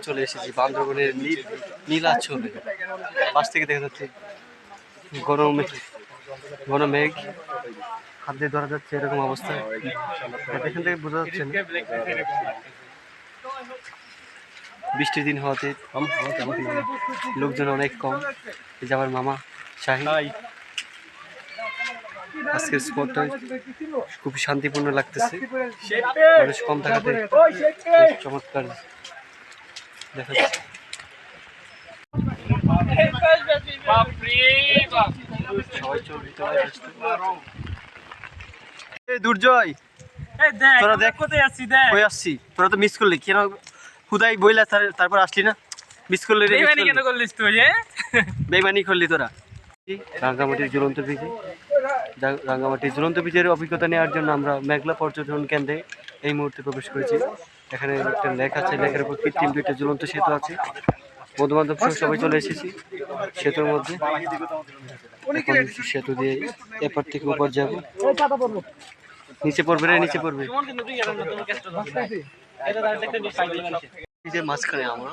চলে এসেছি বান্দরবনের নীলাচলে। পাশ থেকে দেখা যাচ্ছে ঘন মেঘ, হাত দিয়ে ধরা যাচ্ছে এরকম অবস্থা। এখান থেকে বোঝা যাচ্ছে না। বৃষ্টির দিন হওয়াতে লোকজন অনেক কম। এই যে আমার মামা শাহিন। আজকের স্পটটা খুব শান্তিপূর্ণ লাগতেছে, মানুষ কম থাকাতে চমৎকার দেখা যাচ্ছে। দুর্জয়, তোরা দেখ কোথায় আসছি, তোরা তো মিস করলি কেন? হুদাই বইলা তারপর আসলি না, মিস করলি রে। কেন করলিস তুই? বেইমানি করলি তোরা। রাঙ্গামাটির ঝুলন্ত ব্রিজে, রাঙ্গামাটির ঝুলন্ত ব্রিজের অভিজ্ঞতা নেওয়ার জন্য আমরা মেঘলা পর্যটন কেন্দ্রে এই মুহূর্তে প্রবেশ করেছি। এখানে একটা লেক আছে, লেকের উপর কৃত্রিম দুইটা ঝুলন্ত সেতু আছে। বন্ধু বান্ধব সবাই চলে এসেছি সেতুর মধ্যে। এখন সেতু দিয়ে এপার থেকে উপর যাব। নিচে পড়বে রে, নিচে পড়বে। ব্রিজের মাঝখানে আমরা,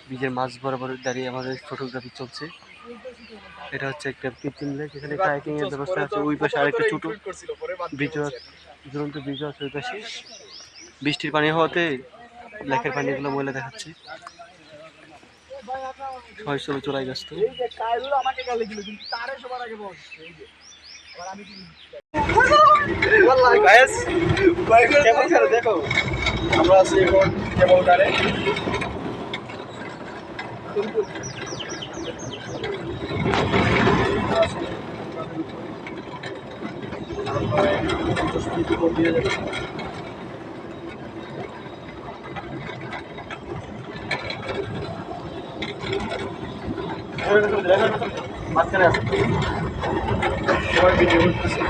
ব্রিজের মাঝ বরাবর দাঁড়িয়ে আমাদের ফটোগ্রাফি চলছে। এটা হচ্ছে একটা কৃত্রিম লেক, এখানে কায়াকিং এর ব্যবস্থা আছে। ওই পাশে আরেকটা ছোট ব্রিজও আছে, ঝুলন্ত ব্রিজও আছে ওই পাশে। বৃষ্টির পানি হওয়াতে লেকের পানিগুলো ময়লা দেখাচ্ছে। সবাই চলে ব্যস্ত। দেখো আমরা আছি এখন কেবল কারে। মাঝখানে আছে সবাই ভিডিও করতেছে।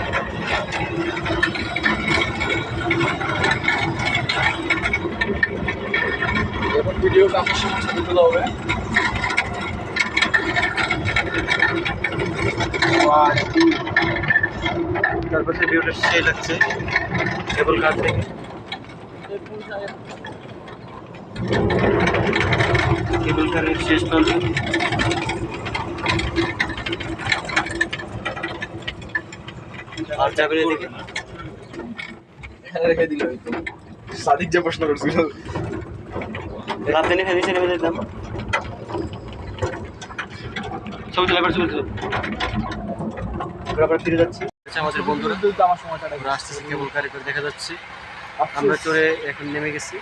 এখন ভিডিও কাপড় ছবি তোলা হবে। তারপর সে ভিডিওটা সেই লাগছে কেবল কার থেকে। কেবল কারের শেষ প্রান্ত। আর যাবে এদিকে রেখে দিল সাদিক যে প্রশ্ন করছিল রাতে ফেলে ছেড়ে দিতাম। ছবি তোলা করে চলছে, আবার ফিরে যাচ্ছি। আমাদের বন্ধুরা আমার সময়টা আসতেছে কেবল কারে করে দেখা যাচ্ছে। আমরা চড়ে এখন নেমে গেছি।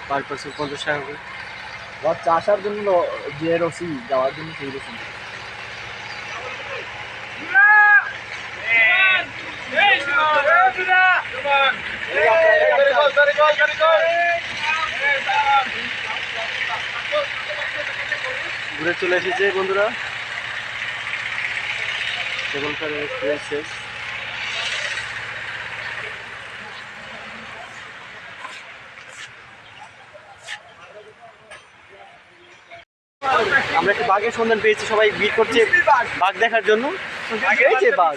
পার পার্সন 50 টাকা করে। আসার জন্য যে রসি যাওয়ার জন্য সেই রসি। ঘুরে চলে এসেছে বন্ধুরা, কেবল কারের এক্সপিরিয়েন্স শেষ। আমরা একটা বাঘের সন্ধান পেয়েছি, সবাই ভিড় করছে বাঘ দেখার জন্য। বাঘ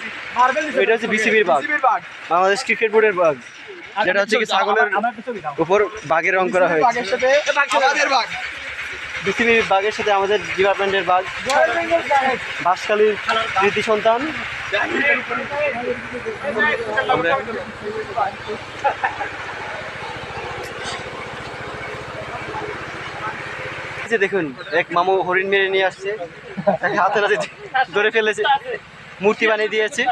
এটা হচ্ছে বিসিবির বাঘ, বাংলাদেশ ক্রিকেট বোর্ডের বাঘ, যেটা হচ্ছে কি ছাগলের উপর বাঘের রং করা হয়েছে। বিসিবির বাঘের সাথে আমাদের ডিপার্টমেন্টের বাঘ, বাঁশখালীর কৃতি সন্তান। দেখুন এক মামু হরিণ মেরে নিয়ে আসছে, হাতে হাতে ধরে ফেলেছে, মূর্তি বানিয়ে দিয়েছে।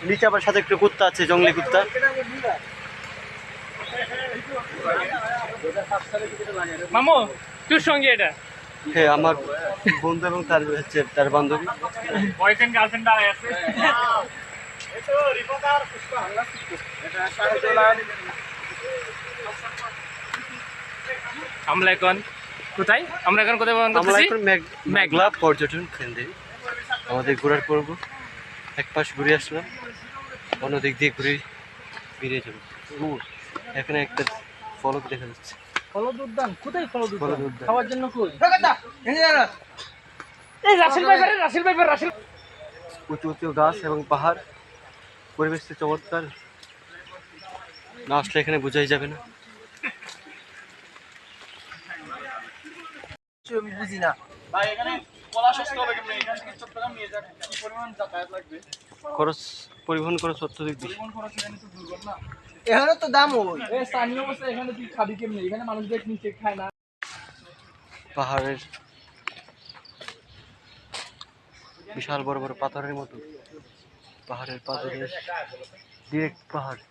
নিচে আবার সাথে একটা কুত্তা আছে, জঙ্গলি কুত্তা। মামু তোর সঙ্গে এটা? হ্যাঁ, আমার বন্ধু এবং তার হচ্ছে তার বান্ধবী, বয়ফ্রেন্ড গার্লফ্রেন্ড আছে। আমরা এখন কোথায়? আমরা এখন কোথায়? আমরা এখন মেঘলা পর্যটন কেন্দ্রে আমাদের ঘোরার পর্ব। এক পাশ ঘুরে আসলাম, অন্য দিক দিয়ে ঘুরে বেরিয়ে যাবো। এখানে একটা ফলক দেখা যাচ্ছে। ফলদ উদ্যান? কোথায় ফলদ উদ্যান? খাওয়ার জন্য কই? উঁচু উঁচু গাছ এবং পাহাড়, পরিবেশটা চমৎকার, না আসলে এখানে বোঝাই যাবে না। আমি বুঝি না ভাই এখানে পলাশ আসতে হবে কেমনে এখান থেকে চট্টগ্রাম নিয়ে যাক কি পরিমাণ যাতায়াত লাগবে খরচ পরিবহন খরচ অত্যধিক বেশি পরিবহন খরচ এখানে তো দুর্গম না এখানে তো দাম ওই এই স্থানীয় অবস্থা এখানে তুই খাবি কেমনে এখানে মানুষ দেখ নিচে খায় না পাহাড়ের বিশাল বড় বড় পাথরের মতো পাহাড়ের পাথরের ডিরেক্ট পাহাড়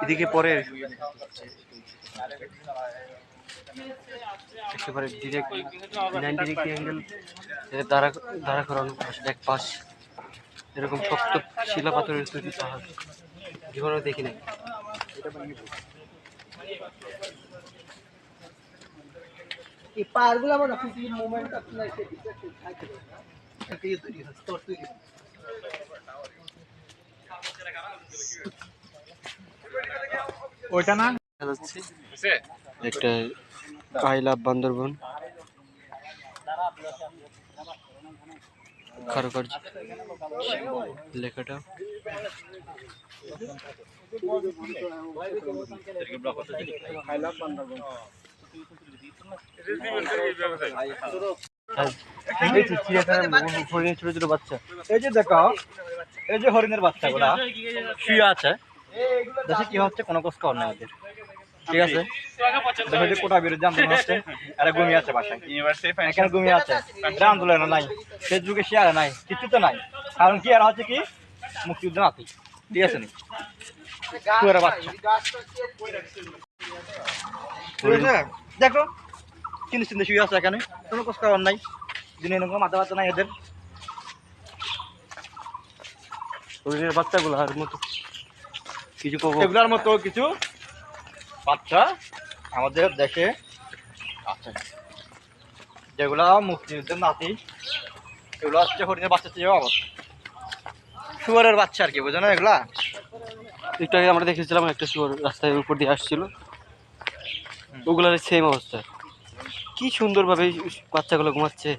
এদিকে পরে একেবারে ডিরেক্ট 90 ডিগ্রি অ্যাঙ্গেল দাঁড়া করানো এক পাশ এরকম শক্ত শিলা পাথরের তৈরি পাহাড় জীবনে দেখি নাই এই পাহাড়গুলো আমার পৃথিবীর মুভমেন্ট আপনার এসে দিচ্ছে তৈরি হয় স্তর তৈরি হয় ওইটা না দেখা যাচ্ছে একটা আই লাভ বান্দরবন কারুকার্য লেখাটা ছোট ছোট বাচ্চা এই যে দেখো এই যে হরিণের বাচ্চাগুলা শুয়ে আছে দেশে কি হচ্ছে কোনো কষ্ট নেই ওদের ঠিক আছে দেখো যে কোটা বিরুদ্ধে আন্দোলন হচ্ছে এরা ঘুমিয়ে আছে বাসায় এখানে ঘুমিয়ে আছে এটা আন্দোলন নাই ফেসবুকে শেয়ার নাই কিছু তো নাই কারণ কি এরা হচ্ছে কি মুক্তিযুদ্ধ নাতি ঠিক আছে নি শুয়ে বাচ্চা দেখো কিন্তু চিন্তা শুয়ে আছে এখানে কোনো কষ্ট নাই দিনে মাথা ব্যথা নাই এদের হরিণের বাচ্চাগুলো আর মতো কিছু এগুলার মতো কিছু বাচ্চা আমাদের দেশে আছে যেগুলা মুক্তিযুদ্ধের নাতি এগুলো হচ্ছে হরিণের বাচ্চা চেয়েও আবার শুয়ারের বাচ্চা আর কি বুঝো না এগুলা একটু আগে আমরা দেখেছিলাম একটা শুয়োর রাস্তার উপর দিয়ে আসছিল ওগুলোর সেম অবস্থা কি সুন্দরভাবে বাচ্চাগুলো ঘুমাচ্ছে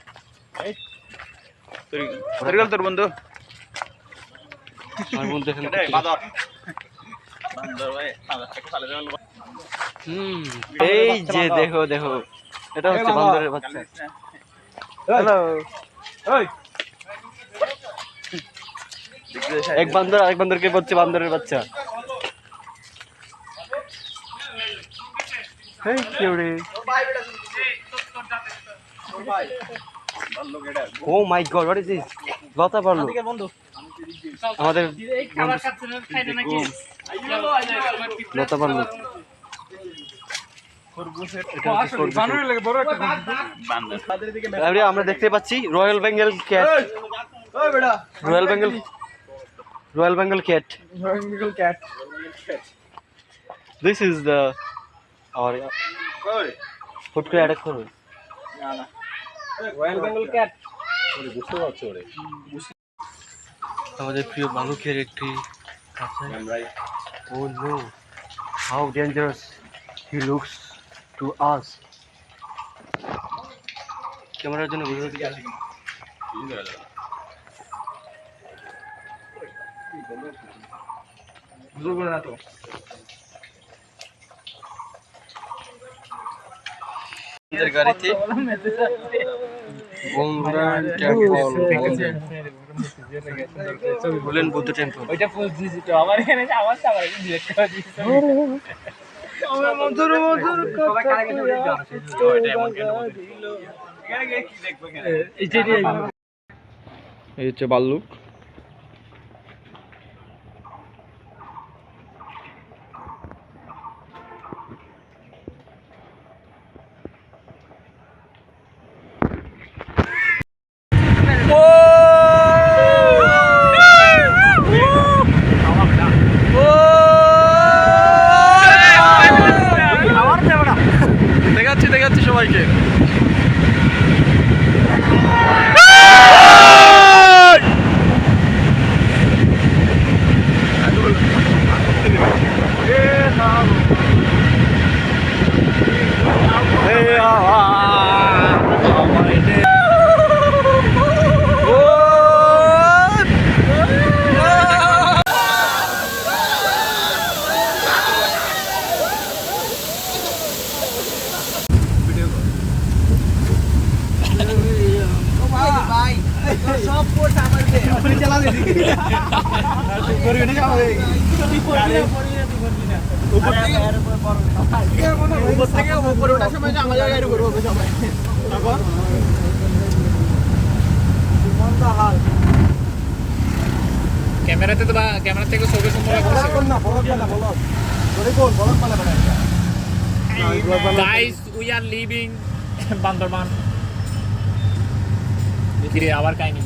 তোর বন্ধু আমার বন্ধু এখানে এই যে দেখো দেখো এটা হচ্ছে বান্দরের বাচ্চা হ্যালো এক বান্দর আরেক বান্দরকে বলছে বান্দরের বাচ্চা এই কেউ রে oh my god what is this Lata পারলো আমাদের লতা পারলো আমরা দেখতে পাচ্ছি royal Bengal cat royal Bengal cat this is the আর ফুট করে অ্যাটাক করবে রয়্যাল বেঙ্গল ক্যাট আমাদের প্রিয় ভালুকের একটি oh no how dangerous he looks to us ক্যামেরার জন্য বুঝতে পারছি না তো গাড়িতে বললেন বুদ্ধ টেম্পল ওইটা পোস্ট দিছি তো আমার এখানে আমার সামনে ডিরেক্ট করে দিছি আমার মধুর মধুর কথা এই হচ্ছে ভাল্লুক দেখাচ্ছি সবাইকে সব পোস্ট আমার দে পুরি চালা দে করবি না যাবে উপর থেকে উপরে ওঠার সময় আমার জায়গায় করবো সবাই তারপর ক্যামেরাতে তো ক্যামেরা থেকে ছবি সুন্দর লাগছে guys we are living Bandarban কিরে আবার কাহিনী